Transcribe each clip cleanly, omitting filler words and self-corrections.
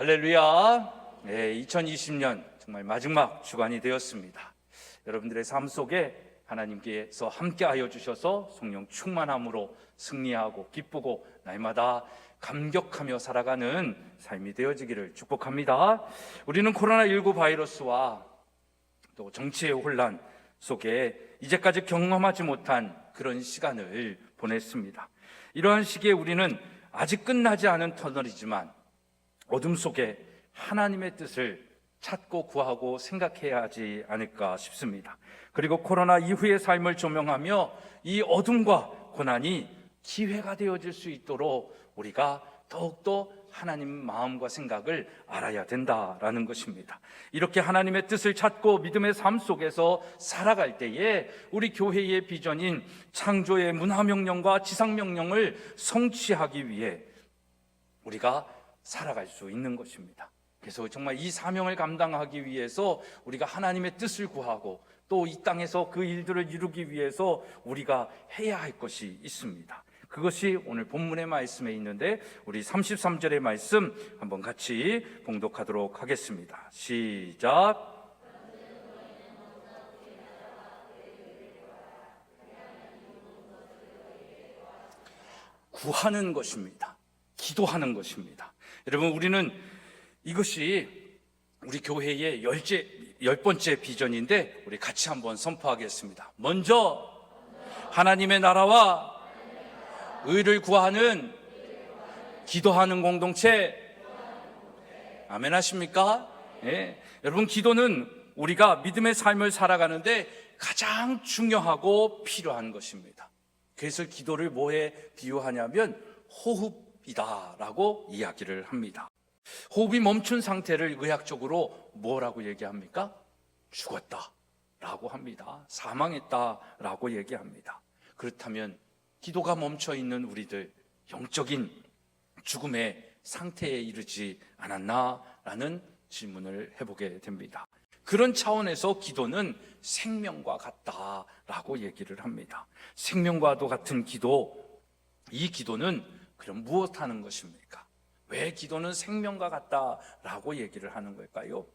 할렐루야. 네, 2020년 정말 마지막 주간이 되었습니다. 여러분들의 삶 속에 하나님께서 함께하여 주셔서 성령 충만함으로 승리하고 기쁘고 날마다 감격하며 살아가는 삶이 되어지기를 축복합니다. 우리는 코로나19 바이러스와 또 정치의 혼란 속에 이제까지 경험하지 못한 그런 시간을 보냈습니다. 이러한 시기에 우리는 아직 끝나지 않은 터널이지만 어둠 속에 하나님의 뜻을 찾고 구하고 생각해야 하지 않을까 싶습니다. 그리고 코로나 이후의 삶을 조명하며 이 어둠과 고난이 기회가 되어질 수 있도록 우리가 더욱더 하나님 마음과 생각을 알아야 된다라는 것입니다. 이렇게 하나님의 뜻을 찾고 믿음의 삶 속에서 살아갈 때에 우리 교회의 비전인 창조의 문화명령과 지상명령을 성취하기 위해 우리가 살아갈 수 있는 것입니다. 그래서 정말 이 사명을 감당하기 위해서 우리가 하나님의 뜻을 구하고 또 이 땅에서 그 일들을 이루기 위해서 우리가 해야 할 것이 있습니다. 그것이 오늘 본문의 말씀에 있는데 우리 33절의 말씀 한번 같이 봉독하도록 하겠습니다. 시작. 구하는 것입니다. 기도하는 것입니다. 여러분, 우리는 이것이 우리 교회의 10번째 비전인데 우리 같이 한번 선포하겠습니다. 먼저 하나님의 나라와 의를 구하는 기도하는 공동체. 아멘 하십니까? 네. 여러분, 기도는 우리가 믿음의 삶을 살아가는데 가장 중요하고 필요한 것입니다. 그래서 기도를 뭐에 비유하냐면 호흡이다라고 이야기를 합니다. 호흡이 멈춘 상태를 의학적으로 뭐라고 얘기합니까? 죽었다라고 합니다. 사망했다라고 얘기합니다. 그렇다면 기도가 멈춰 있는 우리들 영적인 죽음의 상태에 이르지 않았나라는 질문을 해보게 됩니다. 그런 차원에서 기도는 생명과 같다라고 얘기를 합니다. 생명과도 같은 기도, 이 기도는 그럼 무엇 하는 것입니까? 왜 기도는 생명과 같다라고 얘기를 하는 걸까요?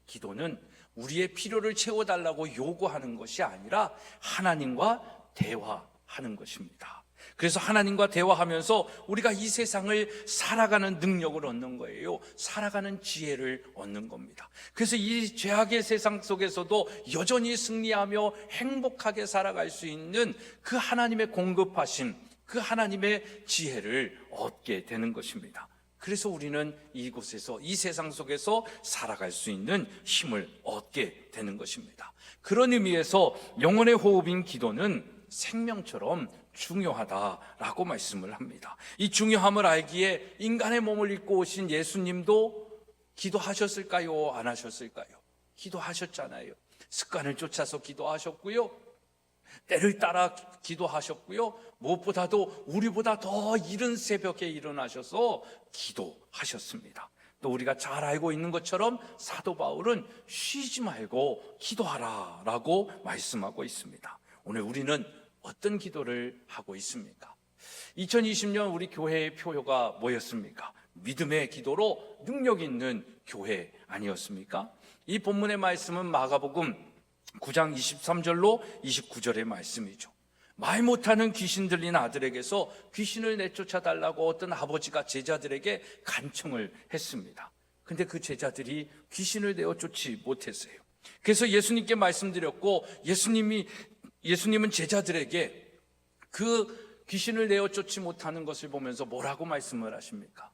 기도는 우리의 필요를 채워달라고 요구하는 것이 아니라 하나님과 대화하는 것입니다. 그래서 하나님과 대화하면서 우리가 이 세상을 살아가는 능력을 얻는 거예요. 살아가는 지혜를 얻는 겁니다. 그래서 이 죄악의 세상 속에서도 여전히 승리하며 행복하게 살아갈 수 있는 그 하나님의 공급하심, 그 하나님의 지혜를 얻게 되는 것입니다. 그래서 우리는 이곳에서, 이 세상 속에서 살아갈 수 있는 힘을 얻게 되는 것입니다. 그런 의미에서 영혼의 호흡인 기도는 생명처럼 중요하다라고 말씀을 합니다. 이 중요함을 알기에 인간의 몸을 입고 오신 예수님도 기도하셨을까요? 안 하셨을까요? 기도하셨잖아요. 습관을 쫓아서 기도하셨고요, 때를 따라 기도하셨고요, 무엇보다도 우리보다 더 이른 새벽에 일어나셔서 기도하셨습니다. 또 우리가 잘 알고 있는 것처럼 사도 바울은 쉬지 말고 기도하라 라고 말씀하고 있습니다. 오늘 우리는 어떤 기도를 하고 있습니까? 2020년 우리 교회의 표효가 뭐였습니까? 믿음의 기도로 능력 있는 교회 아니었습니까? 이 본문의 말씀은 마가복음 9장 23절로 29절의 말씀이죠. 말 못하는 귀신 들린 아들에게서 귀신을 내쫓아 달라고 어떤 아버지가 제자들에게 간청을 했습니다. 근데 그 제자들이 귀신을 내어쫓지 못했어요. 그래서 예수님께 말씀드렸고, 예수님은 제자들에게 그 귀신을 내어쫓지 못하는 것을 보면서 뭐라고 말씀을 하십니까?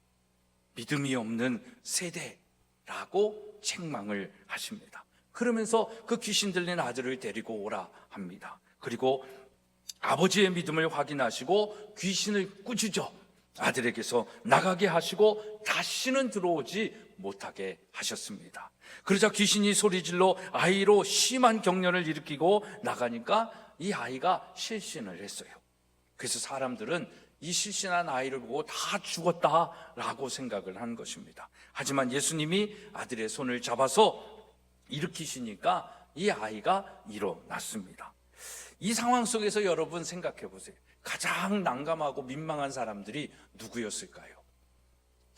믿음이 없는 세대라고 책망을 하십니다. 그러면서 그 귀신 들린 아들을 데리고 오라 합니다. 그리고 아버지의 믿음을 확인하시고 귀신을 꾸짖어 아들에게서 나가게 하시고 다시는 들어오지 못하게 하셨습니다. 그러자 귀신이 소리질러 아이로 심한 경련을 일으키고 나가니까 이 아이가 실신을 했어요. 그래서 사람들은 이 실신한 아이를 보고 다 죽었다라고 생각을 한 것입니다. 하지만 예수님이 아들의 손을 잡아서 일으키시니까 이 아이가 일어났습니다. 이 상황 속에서 여러분 생각해 보세요. 가장 난감하고 민망한 사람들이 누구였을까요?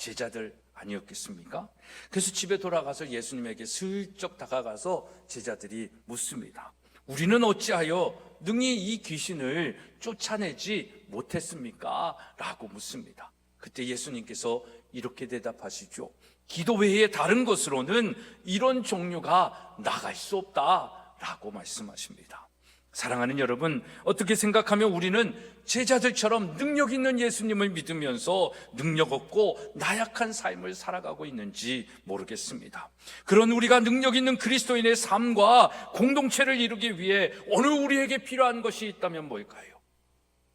제자들 아니었겠습니까? 그래서 집에 돌아가서 예수님에게 슬쩍 다가가서 제자들이 묻습니다. 우리는 어찌하여 능히 이 귀신을 쫓아내지 못했습니까? 라고 묻습니다. 그때 예수님께서 이렇게 대답하시죠. 기도 외에 다른 것으로는 이런 종류가 나갈 수 없다 라고 말씀하십니다. 사랑하는 여러분, 어떻게 생각하면 우리는 제자들처럼 능력 있는 예수님을 믿으면서 능력 없고 나약한 삶을 살아가고 있는지 모르겠습니다. 그런 우리가 능력 있는 그리스도인의 삶과 공동체를 이루기 위해 오늘 우리에게 필요한 것이 있다면 뭘까요?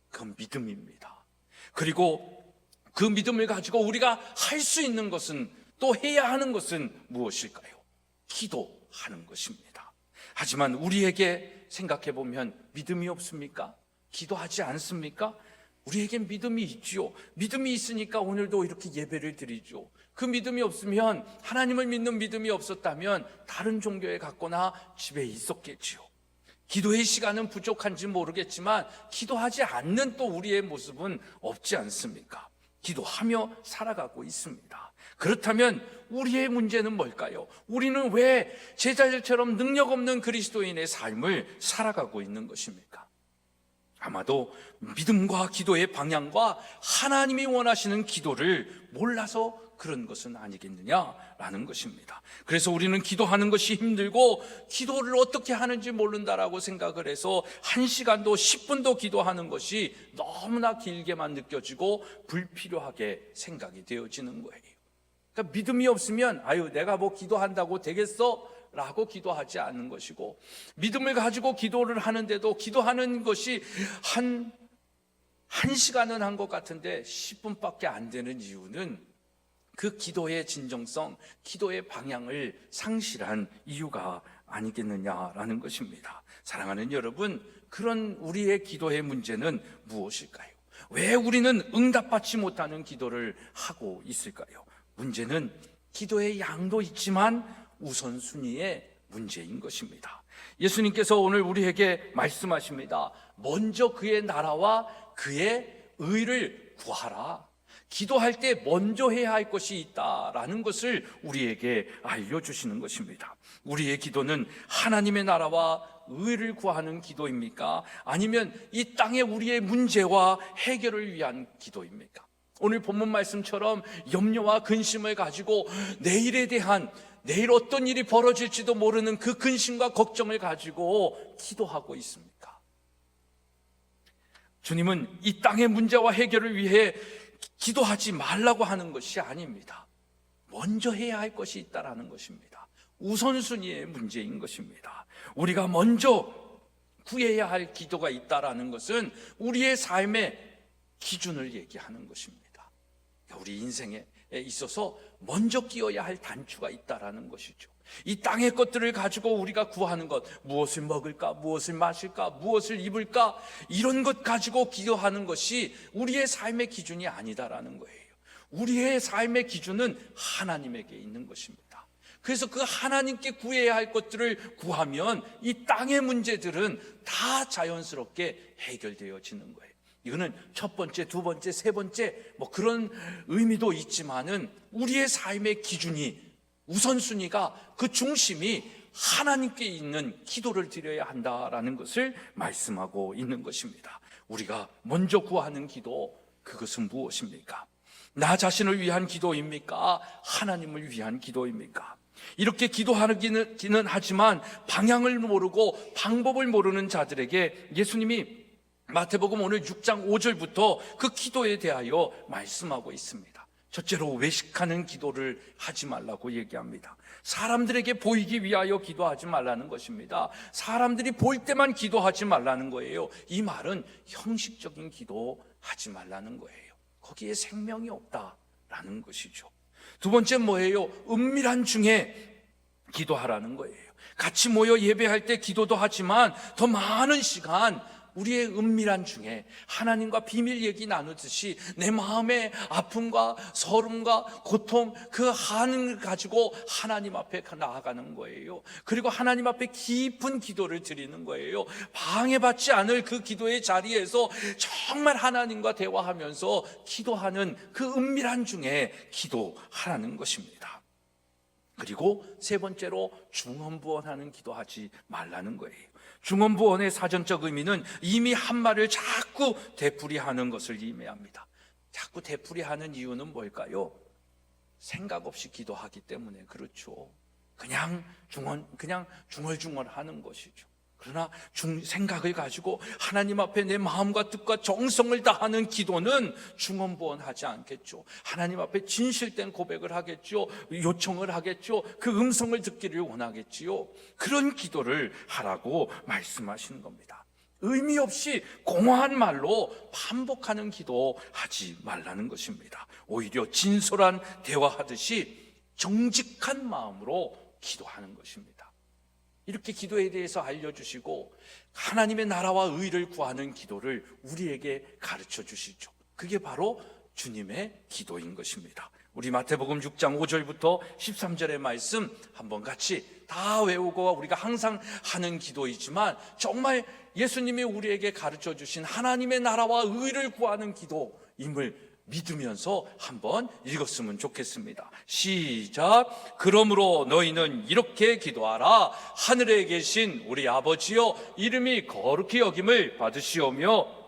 그건 믿음입니다. 그리고 그 믿음을 가지고 우리가 할 수 있는 것은, 또 해야 하는 것은 무엇일까요? 기도하는 것입니다. 하지만 우리에게 생각해 보면 믿음이 없습니까? 기도하지 않습니까? 우리에겐 믿음이 있죠. 믿음이 있으니까 오늘도 이렇게 예배를 드리죠. 그 믿음이 없으면, 하나님을 믿는 믿음이 없었다면 다른 종교에 갔거나 집에 있었겠지요. 기도의 시간은 부족한지 모르겠지만 기도하지 않는 또 우리의 모습은 없지 않습니까? 기도하며 살아가고 있습니다. 그렇다면 우리의 문제는 뭘까요? 우리는 왜 제자들처럼 능력 없는 그리스도인의 삶을 살아가고 있는 것입니까? 아마도 믿음과 기도의 방향과 하나님이 원하시는 기도를 몰라서 그런 것은 아니겠느냐라는 것입니다. 그래서 우리는 기도하는 것이 힘들고 기도를 어떻게 하는지 모른다라고 생각을 해서 1시간도 10분도 기도하는 것이 너무나 길게만 느껴지고 불필요하게 생각이 되어지는 거예요. 그러니까 믿음이 없으면 내가 뭐 기도한다고 되겠어? 라고 기도하지 않는 것이고, 믿음을 가지고 기도를 하는데도 기도하는 것이 한 시간은 한 것 같은데 10분밖에 안 되는 이유는 그 기도의 진정성, 기도의 방향을 상실한 이유가 아니겠느냐라는 것입니다. 사랑하는 여러분, 그런 우리의 기도의 문제는 무엇일까요? 왜 우리는 응답받지 못하는 기도를 하고 있을까요? 문제는 기도의 양도 있지만 우선순위의 문제인 것입니다. 예수님께서 오늘 우리에게 말씀하십니다. 먼저 그의 나라와 그의 의를 구하라. 기도할 때 먼저 해야 할 것이 있다라는 것을 우리에게 알려주시는 것입니다. 우리의 기도는 하나님의 나라와 의를 구하는 기도입니까? 아니면 이 땅의 우리의 문제와 해결을 위한 기도입니까? 오늘 본문 말씀처럼 염려와 근심을 가지고 내일 어떤 일이 벌어질지도 모르는 그 근심과 걱정을 가지고 기도하고 있습니까? 주님은 이 땅의 문제와 해결을 위해 기도하지 말라고 하는 것이 아닙니다. 먼저 해야 할 것이 있다라는 것입니다. 우선순위의 문제인 것입니다. 우리가 먼저 구해야 할 기도가 있다라는 것은 우리의 삶의 기준을 얘기하는 것입니다. 우리 인생에 있어서 먼저 끼어야 할 단추가 있다라는 것이죠. 이 땅의 것들을 가지고 우리가 구하는 것, 무엇을 먹을까, 무엇을 마실까, 무엇을 입을까, 이런 것 가지고 기도하는 것이 우리의 삶의 기준이 아니다라는 거예요. 우리의 삶의 기준은 하나님에게 있는 것입니다. 그래서 그 하나님께 구해야 할 것들을 구하면 이 땅의 문제들은 다 자연스럽게 해결되어지는 거예요. 이거는 첫 번째, 두 번째, 세 번째 그런 의미도 있지만은 우리의 삶의 기준이, 우선순위가, 그 중심이 하나님께 있는 기도를 드려야 한다라는 것을 말씀하고 있는 것입니다. 우리가 먼저 구하는 기도, 그것은 무엇입니까? 나 자신을 위한 기도입니까? 하나님을 위한 기도입니까? 이렇게 기도하기는 하지만 방향을 모르고 방법을 모르는 자들에게 예수님이 마태복음 오늘 6장 5절부터 그 기도에 대하여 말씀하고 있습니다. 첫째로 외식하는 기도를 하지 말라고 얘기합니다. 사람들에게 보이기 위하여 기도하지 말라는 것입니다. 사람들이 볼 때만 기도하지 말라는 거예요. 이 말은 형식적인 기도하지 말라는 거예요. 거기에 생명이 없다라는 것이죠. 두 번째 뭐예요? 은밀한 중에 기도하라는 거예요. 같이 모여 예배할 때 기도도 하지만 더 많은 시간 우리의 은밀한 중에 하나님과 비밀 얘기 나누듯이 내 마음의 아픔과 서름과 고통, 그 한을 가지고 하나님 앞에 나아가는 거예요. 그리고 하나님 앞에 깊은 기도를 드리는 거예요. 방해받지 않을 그 기도의 자리에서 정말 하나님과 대화하면서 기도하는 그 은밀한 중에 기도하라는 것입니다. 그리고 세 번째로 중언부언하는 기도하지 말라는 거예요. 중언부언의 사전적 의미는 이미 한 말을 자꾸 되풀이하는 것을 의미합니다. 자꾸 되풀이하는 이유는 뭘까요? 생각 없이 기도하기 때문에 그렇죠. 그냥 중얼중얼하는 것이죠. 그러나 생각을 가지고 하나님 앞에 내 마음과 뜻과 정성을 다하는 기도는 중언부언하지 않겠죠. 하나님 앞에 진실된 고백을 하겠죠. 요청을 하겠죠. 그 음성을 듣기를 원하겠지요. 그런 기도를 하라고 말씀하시는 겁니다. 의미 없이 공허한 말로 반복하는 기도 하지 말라는 것입니다. 오히려 진솔한 대화하듯이 정직한 마음으로 기도하는 것입니다. 이렇게 기도에 대해서 알려주시고 하나님의 나라와 의를 구하는 기도를 우리에게 가르쳐 주시죠. 그게 바로 주님의 기도인 것입니다. 우리 마태복음 6장 5절부터 13절의 말씀 한번 같이 다 외우고 우리가 항상 하는 기도이지만 정말 예수님이 우리에게 가르쳐 주신 하나님의 나라와 의를 구하는 기도임을 믿으면서 한번 읽었으면 좋겠습니다. 시작. 그러므로 너희는 이렇게 기도하라. 하늘에 계신 우리 아버지여, 이름이 거룩히 여김을 받으시오며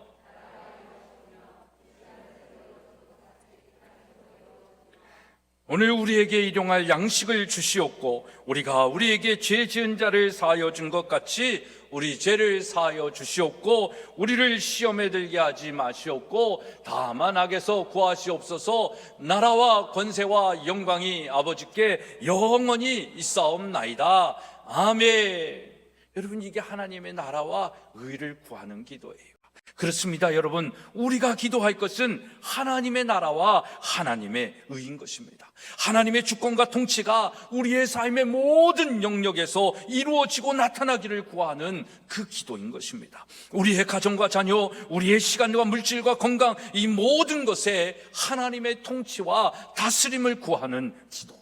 오늘 우리에게 일용할 양식을 주시옵고 우리가 우리에게 죄 지은 자를 사하여 준 것 같이 우리 죄를 사하여 주시옵고 우리를 시험에 들게 하지 마시옵고 다만 악에서 구하시옵소서. 나라와 권세와 영광이 아버지께 영원히 있사옵나이다. 아멘. 여러분, 이게 하나님의 나라와 의를 구하는 기도예요. 그렇습니다. 여러분, 우리가 기도할 것은 하나님의 나라와 하나님의 의인 것입니다. 하나님의 주권과 통치가 우리의 삶의 모든 영역에서 이루어지고 나타나기를 구하는 그 기도인 것입니다. 우리의 가정과 자녀, 우리의 시간과 물질과 건강, 이 모든 것에 하나님의 통치와 다스림을 구하는 기도,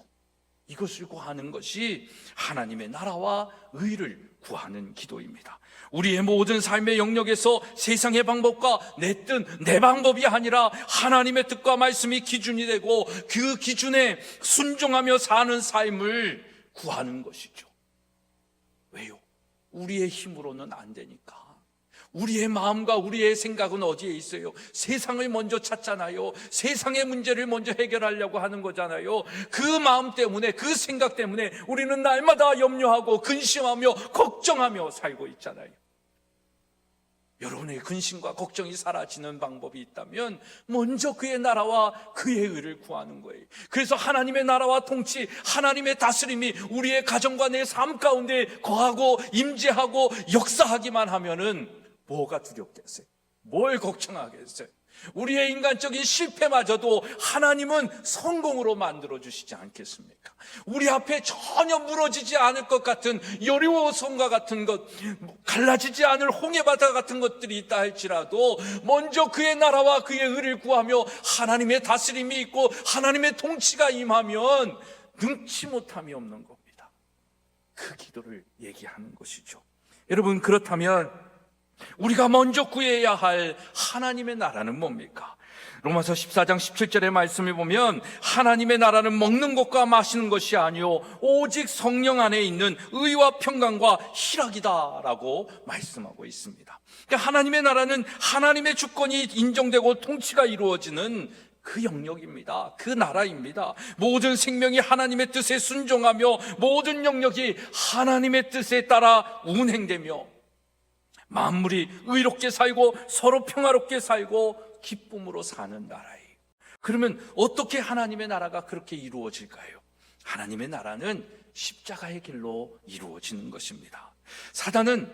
이것을 구하는 것이 하나님의 나라와 의를 구하는 기도입니다. 우리의 모든 삶의 영역에서 세상의 방법과 내 뜻, 내 방법이 아니라 하나님의 뜻과 말씀이 기준이 되고 그 기준에 순종하며 사는 삶을 구하는 것이죠. 왜요? 우리의 힘으로는 안 되니까. 우리의 마음과 우리의 생각은 어디에 있어요? 세상을 먼저 찾잖아요. 세상의 문제를 먼저 해결하려고 하는 거잖아요. 그 마음 때문에, 그 생각 때문에 우리는 날마다 염려하고 근심하며 걱정하며 살고 있잖아요. 여러분의 근심과 걱정이 사라지는 방법이 있다면 먼저 그의 나라와 그의 의를 구하는 거예요. 그래서 하나님의 나라와 통치, 하나님의 다스림이 우리의 가정과 내 삶 가운데 거하고 임재하고 역사하기만 하면은 뭐가 두렵겠어요? 뭘 걱정하겠어요? 우리의 인간적인 실패마저도 하나님은 성공으로 만들어주시지 않겠습니까? 우리 앞에 전혀 무너지지 않을 것 같은 여리고성과 같은 것, 갈라지지 않을 홍해바다 같은 것들이 있다 할지라도 먼저 그의 나라와 그의 의를 구하며 하나님의 다스림이 있고 하나님의 통치가 임하면 능치 못함이 없는 겁니다. 그 기도를 얘기하는 것이죠. 여러분, 그렇다면 우리가 먼저 구해야 할 하나님의 나라는 뭡니까? 로마서 14장 17절의 말씀을 보면 하나님의 나라는 먹는 것과 마시는 것이 아니요 오직 성령 안에 있는 의와 평강과 희락이다 라고 말씀하고 있습니다. 그러니까 하나님의 나라는 하나님의 주권이 인정되고 통치가 이루어지는 그 영역입니다. 그 나라입니다. 모든 생명이 하나님의 뜻에 순종하며 모든 영역이 하나님의 뜻에 따라 운행되며 만물이 의롭게 살고 서로 평화롭게 살고 기쁨으로 사는 나라예요. 그러면 어떻게 하나님의 나라가 그렇게 이루어질까요? 하나님의 나라는 십자가의 길로 이루어지는 것입니다. 사단은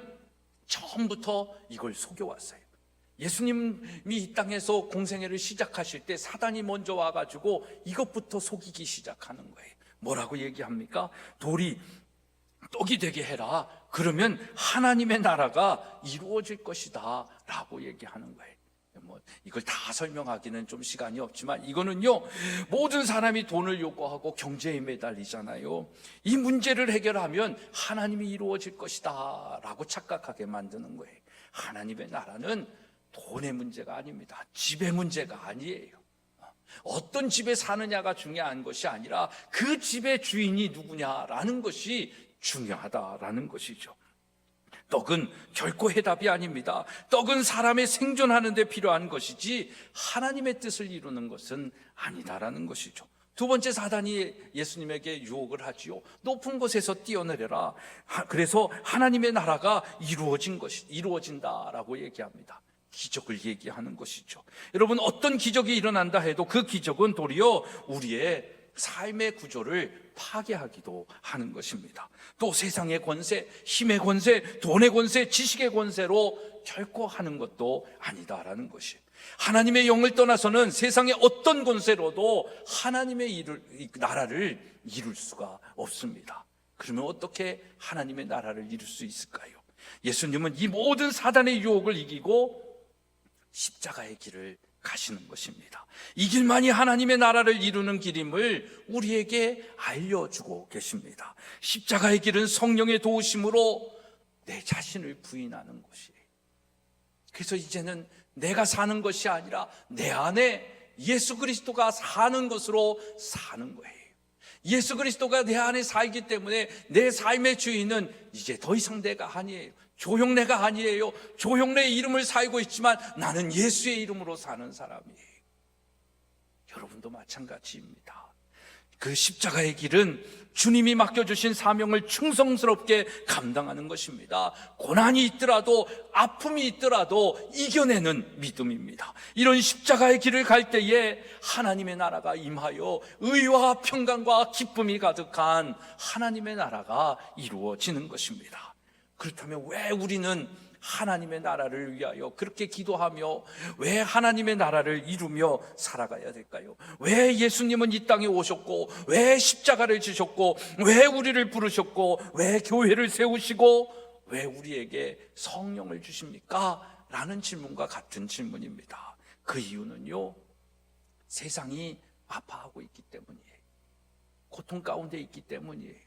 처음부터 이걸 속여왔어요. 예수님이 이 땅에서 공생애를 시작하실 때 사단이 먼저 와가지고 이것부터 속이기 시작하는 거예요. 뭐라고 얘기합니까? 돌이 떡이 되게 해라. 그러면 하나님의 나라가 이루어질 것이다 라고 얘기하는 거예요. 뭐 이걸 다 설명하기는 좀 시간이 없지만, 이거는요, 모든 사람이 돈을 요구하고 경제에 매달리잖아요. 이 문제를 해결하면 하나님이 이루어질 것이다 라고 착각하게 만드는 거예요. 하나님의 나라는 돈의 문제가 아닙니다. 집의 문제가 아니에요. 어떤 집에 사느냐가 중요한 것이 아니라 그 집의 주인이 누구냐라는 것이 중요하다라는 것이죠. 떡은 결코 해답이 아닙니다. 떡은 사람의 생존하는 데 필요한 것이지 하나님의 뜻을 이루는 것은 아니다라는 것이죠. 두 번째, 사단이 예수님에게 유혹을 하지요. 높은 곳에서 뛰어내려라. 그래서 하나님의 나라가 이루어진다라고 얘기합니다. 기적을 얘기하는 것이죠. 여러분, 어떤 기적이 일어난다 해도 그 기적은 도리어 우리의 삶의 구조를 파괴하기도 하는 것입니다. 또 세상의 권세, 힘의 권세, 돈의 권세, 지식의 권세로 결코 하는 것도 아니다라는 것이에요. 하나님의 영을 떠나서는 세상의 어떤 권세로도 하나님의 나라를 이룰 수가 없습니다. 그러면 어떻게 하나님의 나라를 이룰 수 있을까요? 예수님은 이 모든 사단의 유혹을 이기고 십자가의 길을 가시는 것입니다. 이 길만이 하나님의 나라를 이루는 길임을 우리에게 알려주고 계십니다. 십자가의 길은 성령의 도우심으로 내 자신을 부인하는 것이에요. 그래서 이제는 내가 사는 것이 아니라 내 안에 예수 그리스도가 사는 것으로 사는 거예요. 예수 그리스도가 내 안에 살기 때문에 내 삶의 주인은 이제 더 이상 내가 아니에요. 조형래가 아니에요. 조형래의 이름을 살고 있지만 나는 예수의 이름으로 사는 사람이에요. 여러분도 마찬가지입니다. 그 십자가의 길은 주님이 맡겨주신 사명을 충성스럽게 감당하는 것입니다. 고난이 있더라도, 아픔이 있더라도 이겨내는 믿음입니다. 이런 십자가의 길을 갈 때에 하나님의 나라가 임하여 의와 평강과 기쁨이 가득한 하나님의 나라가 이루어지는 것입니다. 그렇다면 왜 우리는 하나님의 나라를 위하여 그렇게 기도하며 왜 하나님의 나라를 이루며 살아가야 될까요? 왜 예수님은 이 땅에 오셨고, 왜 십자가를 지셨고, 왜 우리를 부르셨고, 왜 교회를 세우시고, 왜 우리에게 성령을 주십니까? 라는 질문과 같은 질문입니다. 그 이유는요, 세상이 아파하고 있기 때문이에요. 고통 가운데 있기 때문이에요.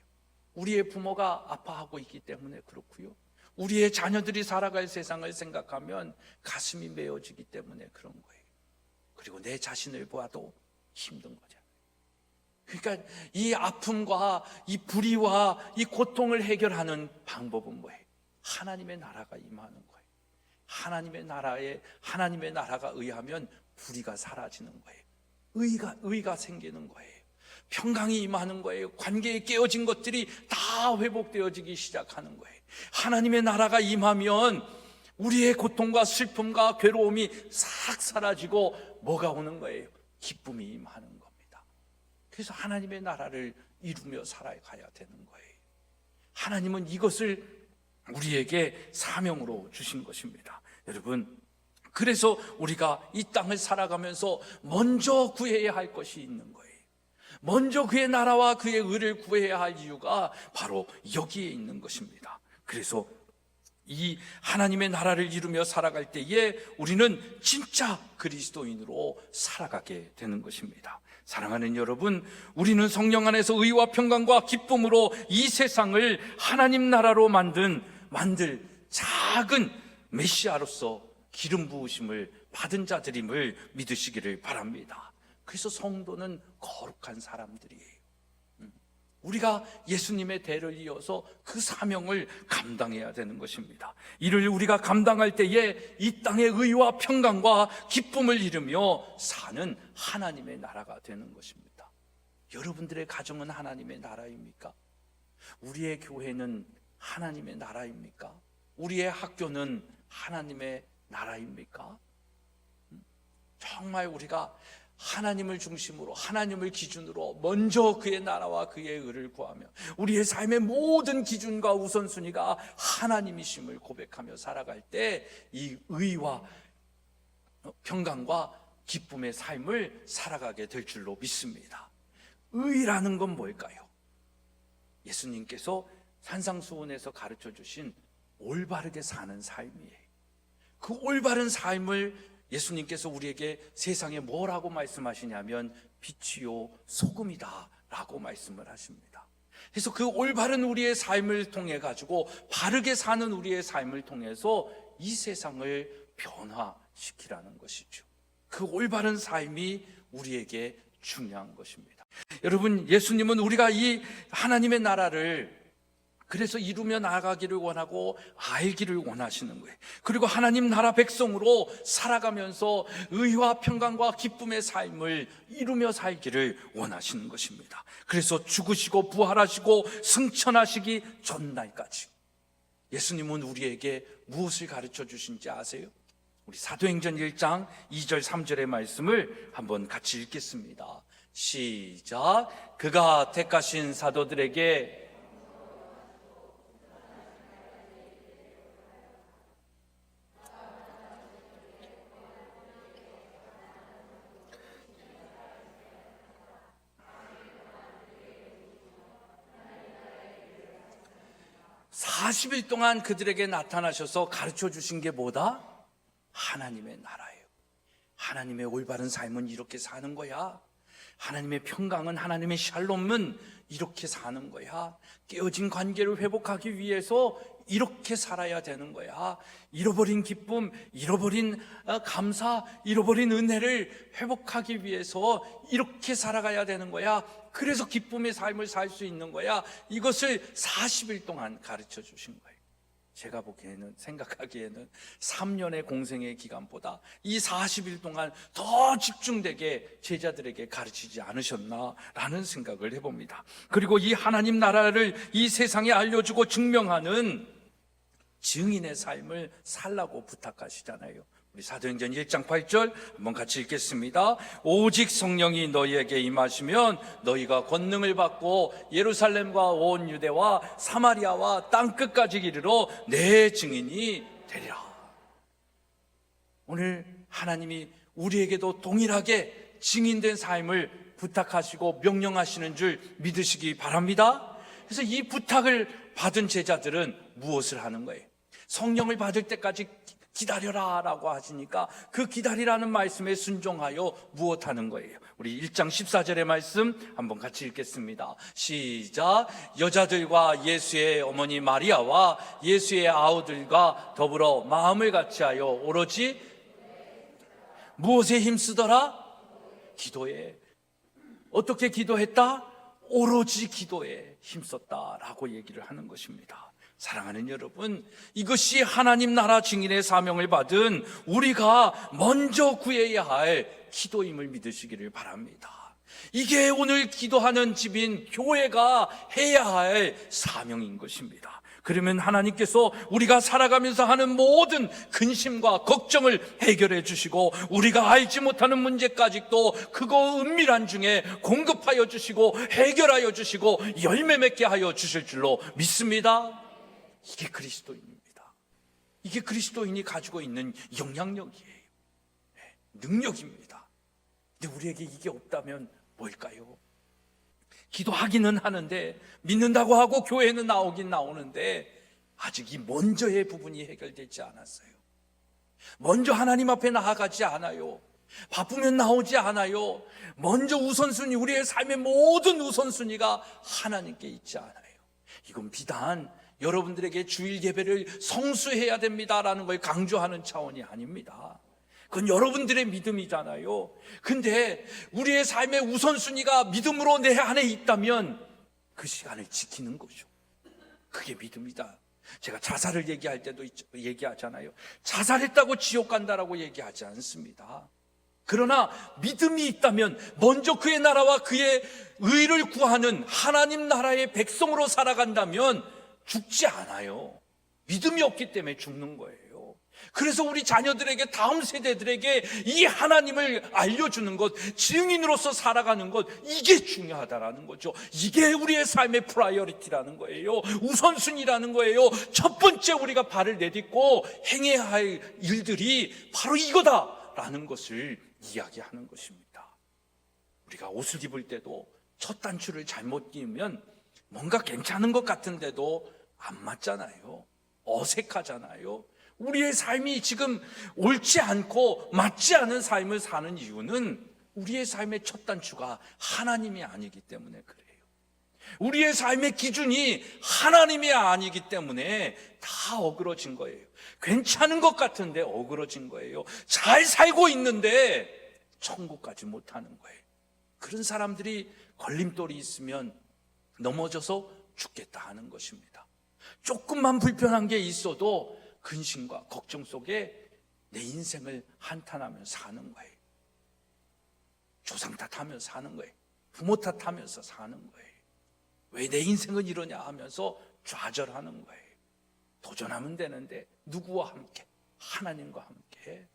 우리의 부모가 아파하고 있기 때문에 그렇고요. 우리의 자녀들이 살아갈 세상을 생각하면 가슴이 메어지기 때문에 그런 거예요. 그리고 내 자신을 보아도 힘든 거잖아요. 그러니까 이 아픔과 이 불의와 이 고통을 해결하는 방법은 뭐예요? 하나님의 나라가 임하는 거예요. 하나님의 나라가 의하면 불의가 사라지는 거예요. 의가 생기는 거예요. 평강이 임하는 거예요. 관계에 깨어진 것들이 다 회복되어지기 시작하는 거예요. 하나님의 나라가 임하면 우리의 고통과 슬픔과 괴로움이 싹 사라지고 뭐가 오는 거예요? 기쁨이 임하는 겁니다. 그래서 하나님의 나라를 이루며 살아가야 되는 거예요. 하나님은 이것을 우리에게 사명으로 주신 것입니다. 여러분, 그래서 우리가 이 땅을 살아가면서 먼저 구해야 할 것이 있는 거예요. 먼저 그의 나라와 그의 의를 구해야 할 이유가 바로 여기에 있는 것입니다. 그래서 이 하나님의 나라를 이루며 살아갈 때에 우리는 진짜 그리스도인으로 살아가게 되는 것입니다. 사랑하는 여러분, 우리는 성령 안에서 의와 평강과 기쁨으로 이 세상을 하나님 나라로 만들 작은 메시아로서 기름 부으심을 받은 자들임을 믿으시기를 바랍니다. 그래서 성도는 거룩한 사람들이에요. 우리가 예수님의 대를 이어서 그 사명을 감당해야 되는 것입니다. 이를 우리가 감당할 때에 이 땅의 의와 평강과 기쁨을 이루며 사는 하나님의 나라가 되는 것입니다. 여러분들의 가정은 하나님의 나라입니까? 우리의 교회는 하나님의 나라입니까? 우리의 학교는 하나님의 나라입니까? 정말 우리가 하나님을 중심으로, 하나님을 기준으로 먼저 그의 나라와 그의 의를 구하며 우리의 삶의 모든 기준과 우선순위가 하나님이심을 고백하며 살아갈 때 이 의와 평강과 기쁨의 삶을 살아가게 될 줄로 믿습니다. 의라는 건 뭘까요? 예수님께서 산상수훈에서 가르쳐 주신 올바르게 사는 삶이에요. 그 올바른 삶을 예수님께서 우리에게 세상에 뭐라고 말씀하시냐면 빛이요 소금이다 라고 말씀을 하십니다. 그래서 그 올바른 우리의 삶을 통해 가지고 바르게 사는 우리의 삶을 통해서 이 세상을 변화시키라는 것이죠. 그 올바른 삶이 우리에게 중요한 것입니다. 여러분, 예수님은 우리가 이 하나님의 나라를 그래서 이루며 나아가기를 원하고 알기를 원하시는 거예요. 그리고 하나님 나라 백성으로 살아가면서 의와 평강과 기쁨의 삶을 이루며 살기를 원하시는 것입니다. 그래서 죽으시고 부활하시고 승천하시기 전날까지 예수님은 우리에게 무엇을 가르쳐 주신지 아세요? 우리 사도행전 1장 2절 3절의 말씀을 한번 같이 읽겠습니다. 시작. 그가 택하신 사도들에게 40일 동안 그들에게 나타나셔서 가르쳐 주신 게 뭐다? 하나님의 나라예요. 하나님의 올바른 삶은 이렇게 사는 거야. 하나님의 평강은, 하나님의 샬롬은 이렇게 사는 거야. 깨어진 관계를 회복하기 위해서 이렇게 살아야 되는 거야. 잃어버린 기쁨, 잃어버린 감사, 잃어버린 은혜를 회복하기 위해서 이렇게 살아가야 되는 거야. 그래서 기쁨의 삶을 살 수 있는 거야. 이것을 40일 동안 가르쳐 주신 거예요. 제가 보기에는, 생각하기에는 3년의 공생의 기간보다 이 40일 동안 더 집중되게 제자들에게 가르치지 않으셨나라는 생각을 해봅니다. 그리고 이 하나님 나라를 이 세상에 알려주고 증명하는 증인의 삶을 살라고 부탁하시잖아요. 우리 사도행전 1장 8절 한번 같이 읽겠습니다. 오직 성령이 너희에게 임하시면 너희가 권능을 받고 예루살렘과 온 유대와 사마리아와 땅끝까지 이르러 내 증인이 되리라. 오늘 하나님이 우리에게도 동일하게 증인된 삶을 부탁하시고 명령하시는 줄 믿으시기 바랍니다. 그래서 이 부탁을 받은 제자들은 무엇을 하는 거예요? 성령을 받을 때까지 기다려라 라고 하시니까 그 기다리라는 말씀에 순종하여 무엇하는 거예요? 우리 1장 14절의 말씀 한번 같이 읽겠습니다. 시작. 여자들과 예수의 어머니 마리아와 예수의 아우들과 더불어 마음을 같이하여 오로지 무엇에 힘쓰더라? 기도에. 어떻게 기도했다? 오로지 기도에 힘썼다라고 얘기를 하는 것입니다. 사랑하는 여러분, 이것이 하나님 나라 증인의 사명을 받은 우리가 먼저 구해야 할 기도임을 믿으시기를 바랍니다. 이게 오늘 기도하는 집인 교회가 해야 할 사명인 것입니다. 그러면 하나님께서 우리가 살아가면서 하는 모든 근심과 걱정을 해결해 주시고 우리가 알지 못하는 문제까지도 그거 은밀한 중에 공급하여 주시고 해결하여 주시고 열매 맺게 하여 주실 줄로 믿습니다. 이게 그리스도인입니다. 이게 그리스도인이 가지고 있는 영향력이에요. 능력입니다. 근데 우리에게 이게 없다면 뭘까요? 기도하기는 하는데, 믿는다고 하고 교회는 나오긴 나오는데 아직 이 먼저의 부분이 해결되지 않았어요. 먼저 하나님 앞에 나아가지 않아요. 바쁘면 나오지 않아요. 먼저 우선순위, 우리의 삶의 모든 우선순위가 하나님께 있지 않아요. 이건 비단 여러분들에게 주일 예배를 성수해야 됩니다라는 걸 강조하는 차원이 아닙니다. 그건 여러분들의 믿음이잖아요. 근데 우리의 삶의 우선순위가 믿음으로 내 안에 있다면 그 시간을 지키는 거죠. 그게 믿음이다. 제가 자살을 얘기할 때도 얘기하잖아요. 자살했다고 지옥 간다라고 얘기하지 않습니다. 그러나 믿음이 있다면 먼저 그의 나라와 그의 의를 구하는 하나님 나라의 백성으로 살아간다면 죽지 않아요. 믿음이 없기 때문에 죽는 거예요. 그래서 우리 자녀들에게, 다음 세대들에게 이 하나님을 알려주는 것, 증인으로서 살아가는 것, 이게 중요하다라는 거죠. 이게 우리의 삶의 프라이어리티라는 거예요. 우선순위라는 거예요. 첫 번째 우리가 발을 내딛고 행해야 할 일들이 바로 이거다라는 것을 이야기하는 것입니다. 우리가 옷을 입을 때도 첫 단추를 잘못 끼우면 뭔가 괜찮은 것 같은데도 안 맞잖아요. 어색하잖아요. 우리의 삶이 지금 옳지 않고 맞지 않은 삶을 사는 이유는 우리의 삶의 첫 단추가 하나님이 아니기 때문에 그래요. 우리의 삶의 기준이 하나님이 아니기 때문에 다 어그러진 거예요. 괜찮은 것 같은데 어그러진 거예요. 잘 살고 있는데 천국 가지 못하는 거예요. 그런 사람들이 걸림돌이 있으면 넘어져서 죽겠다 하는 것입니다. 조금만 불편한 게 있어도 근심과 걱정 속에 내 인생을 한탄하며 사는 거예요. 조상 탓하며 사는 거예요. 부모 탓하면서 사는 거예요. 왜 내 인생은 이러냐 하면서 좌절하는 거예요. 도전하면 되는데 누구와 함께? 하나님과 함께.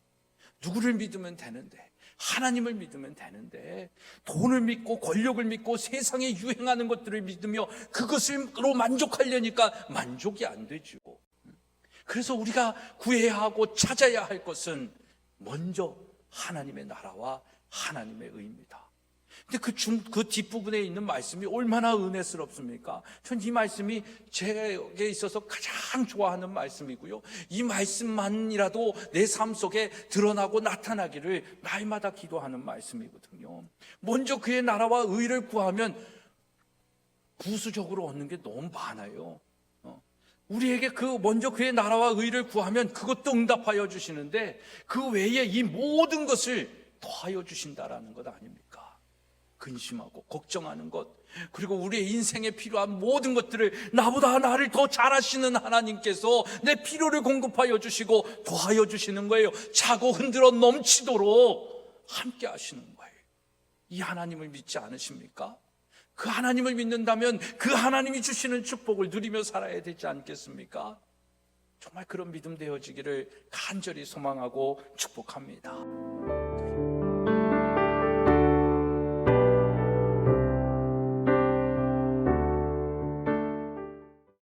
누구를 믿으면 되는데? 하나님을 믿으면 되는데, 돈을 믿고 권력을 믿고 세상에 유행하는 것들을 믿으며 그것으로 만족하려니까 만족이 안 되죠. 그래서 우리가 구해야 하고 찾아야 할 것은 먼저 하나님의 나라와 하나님의 의입니다. 근데 그 뒷부분에 있는 말씀이 얼마나 은혜스럽습니까? 전 이 말씀이 제게 있어서 가장 좋아하는 말씀이고요. 이 말씀만이라도 내 삶 속에 드러나고 나타나기를 날마다 기도하는 말씀이거든요. 먼저 그의 나라와 의를 구하면 부수적으로 얻는 게 너무 많아요. 우리에게 먼저 그의 나라와 의를 구하면 그것도 응답하여 주시는데 그 외에 이 모든 것을 더하여 주신다라는 것 아닙니까? 근심하고 걱정하는 것, 그리고 우리의 인생에 필요한 모든 것들을 나보다 나를 더 잘 아시는 하나님께서 내 필요를 공급하여 주시고 더하여 주시는 거예요. 차고 흔들어 넘치도록 함께 하시는 거예요. 이 하나님을 믿지 않으십니까? 그 하나님을 믿는다면 그 하나님이 주시는 축복을 누리며 살아야 되지 않겠습니까? 정말 그런 믿음 되어지기를 간절히 소망하고 축복합니다.